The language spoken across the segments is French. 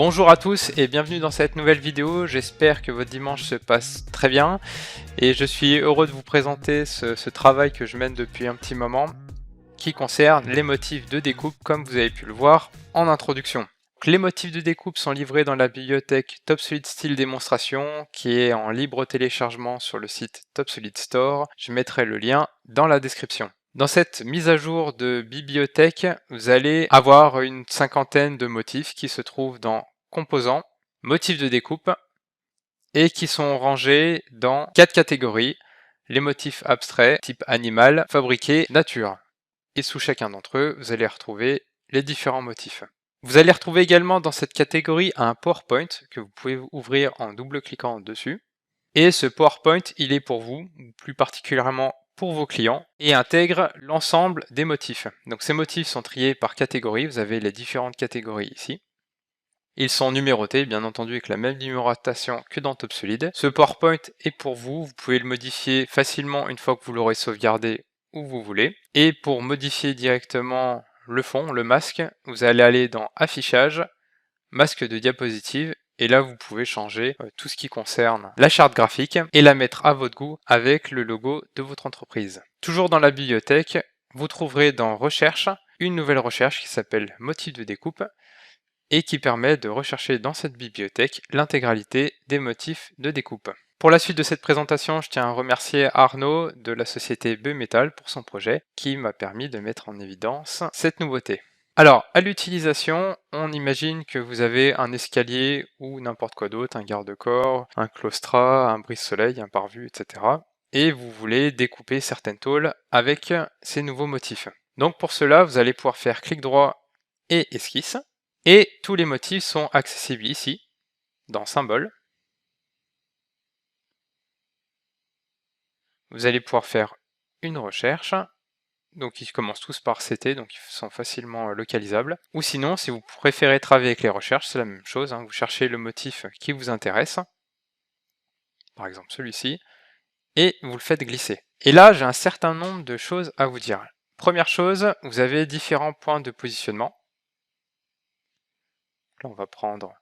Bonjour à tous et bienvenue dans cette nouvelle vidéo, j'espère que votre dimanche se passe très bien et je suis heureux de vous présenter ce travail que je mène depuis un petit moment qui concerne les motifs de découpe comme vous avez pu le voir en introduction. Les motifs de découpe sont livrés dans la bibliothèque TopSolid Style Démonstration qui est en libre téléchargement sur le site TopSolid Store, je mettrai le lien dans la description. Dans cette mise à jour de bibliothèque, vous allez avoir une cinquantaine de motifs qui se trouvent dans Composants, motifs de découpe, et qui sont rangés dans 4 catégories, les motifs abstraits, type animal, fabriqué, nature. Et sous chacun d'entre eux, vous allez retrouver les différents motifs. Vous allez retrouver également dans cette catégorie un PowerPoint que vous pouvez ouvrir en double-cliquant dessus. Et ce PowerPoint, il est pour vous, plus particulièrement pour vos clients, et intègre l'ensemble des motifs. Donc ces motifs sont triés par catégorie, vous avez les différentes catégories ici. Ils sont numérotés, bien entendu, avec la même numérotation que dans TopSolid. Ce PowerPoint est pour vous, vous pouvez le modifier facilement une fois que vous l'aurez sauvegardé où vous voulez. Et pour modifier directement le fond, le masque, vous allez aller dans Affichage, Masque de diapositive, et là vous pouvez changer tout ce qui concerne la charte graphique et la mettre à votre goût avec le logo de votre entreprise. Toujours dans la bibliothèque, vous trouverez dans Recherche une nouvelle recherche qui s'appelle Motifs de découpe et qui permet de rechercher dans cette bibliothèque l'intégralité des motifs de découpe. Pour la suite de cette présentation, je tiens à remercier Arnaud de la société Bmetal pour son projet qui m'a permis de mettre en évidence cette nouveauté. Alors, à l'utilisation, on imagine que vous avez un escalier ou n'importe quoi d'autre, un garde-corps, un claustrat, un brise-soleil, un pare-vue, etc. Et vous voulez découper certaines tôles avec ces nouveaux motifs. Donc pour cela, vous allez pouvoir faire clic droit et esquisse. Et tous les motifs sont accessibles ici, dans Symboles. Vous allez pouvoir faire une recherche. Donc ils commencent tous par CT, donc ils sont facilement localisables. Ou sinon, si vous préférez travailler avec les recherches, c'est la même chose, vous cherchez le motif qui vous intéresse, par exemple celui-ci, et vous le faites glisser. Et là, j'ai un certain nombre de choses à vous dire. Première chose, vous avez différents points de positionnement. Là, on va prendre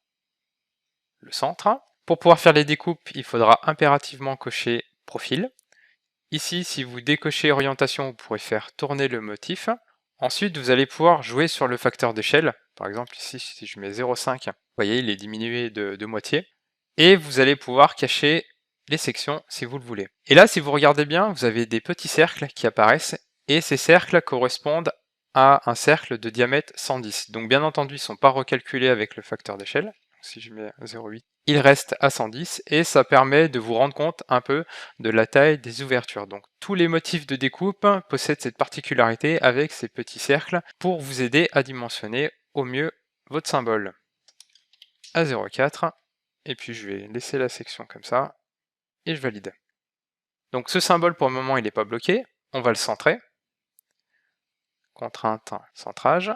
le centre. Pour pouvoir faire les découpes, il faudra impérativement cocher Profil. Ici, si vous décochez orientation, vous pourrez faire tourner le motif. Ensuite, vous allez pouvoir jouer sur le facteur d'échelle. Par exemple, ici, si je mets 0,5, vous voyez, il est diminué de moitié. Et vous allez pouvoir cacher les sections si vous le voulez. Et là, si vous regardez bien, vous avez des petits cercles qui apparaissent. Et ces cercles correspondent à un cercle de diamètre 110. Donc bien entendu, ils ne sont pas recalculés avec le facteur d'échelle. Si je mets 0,8, il reste à 110 et ça permet de vous rendre compte un peu de la taille des ouvertures. Donc tous les motifs de découpe possèdent cette particularité avec ces petits cercles pour vous aider à dimensionner au mieux votre symbole. À 0,4 et puis je vais laisser la section comme ça et je valide. Donc ce symbole pour le moment il n'est pas bloqué, on va le centrer. Contrainte centrage.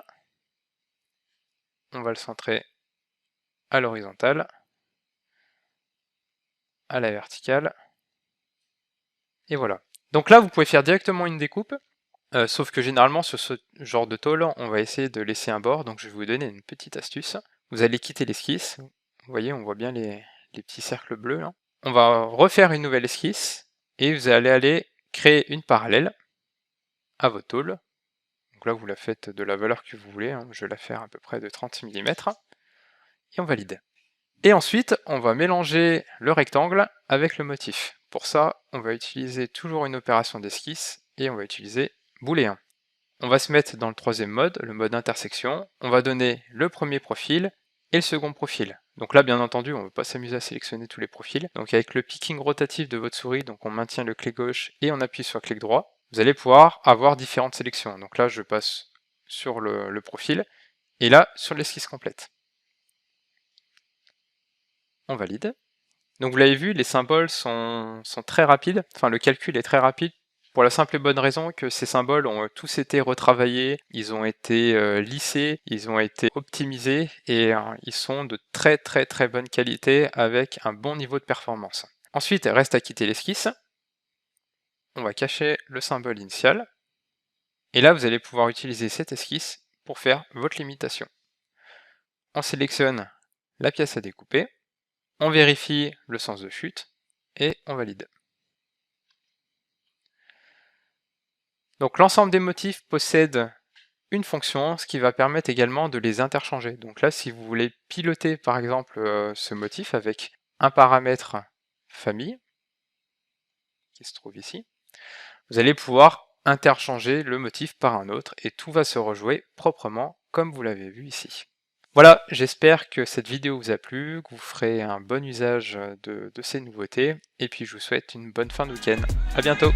On va le centrer à l'horizontale, à la verticale, et voilà. Donc là, vous pouvez faire directement une découpe, sauf que généralement, sur ce genre de tôle, on va essayer de laisser un bord, donc je vais vous donner une petite astuce. Vous allez quitter l'esquisse, vous voyez, on voit bien les petits cercles bleus là. On va refaire une nouvelle esquisse, et vous allez aller créer une parallèle à votre tôle. Donc là, vous la faites de la valeur que vous voulez, je vais la faire à peu près de 30 mm, et on valide. Et ensuite, on va mélanger le rectangle avec le motif. Pour ça, on va utiliser toujours une opération d'esquisse et on va utiliser booléen. On va se mettre dans le troisième mode, le mode intersection. On va donner le premier profil et le second profil. Donc là, bien entendu, on ne va pas s'amuser à sélectionner tous les profils. Donc avec le picking rotatif de votre souris, donc on maintient le clic gauche et on appuie sur le clic droit, vous allez pouvoir avoir différentes sélections. Donc là, je passe sur le profil et là, sur l'esquisse complète. On valide. Donc vous l'avez vu, les symboles sont très rapides, enfin le calcul est très rapide, pour la simple et bonne raison que ces symboles ont tous été retravaillés, ils ont été lissés, ils ont été optimisés, et ils sont de très bonne qualité avec un bon niveau de performance. Ensuite, reste à quitter l'esquisse, on va cacher le symbole initial, et là vous allez pouvoir utiliser cette esquisse pour faire votre limitation. On sélectionne la pièce à découper, on vérifie le sens de chute et on valide. Donc l'ensemble des motifs possède une fonction, ce qui va permettre également de les interchanger. Donc là, si vous voulez piloter par exemple ce motif avec un paramètre famille, qui se trouve ici, vous allez pouvoir interchanger le motif par un autre et tout va se rejouer proprement comme vous l'avez vu ici. Voilà, j'espère que cette vidéo vous a plu, que vous ferez un bon usage de ces nouveautés, et puis je vous souhaite une bonne fin de week-end. À bientôt!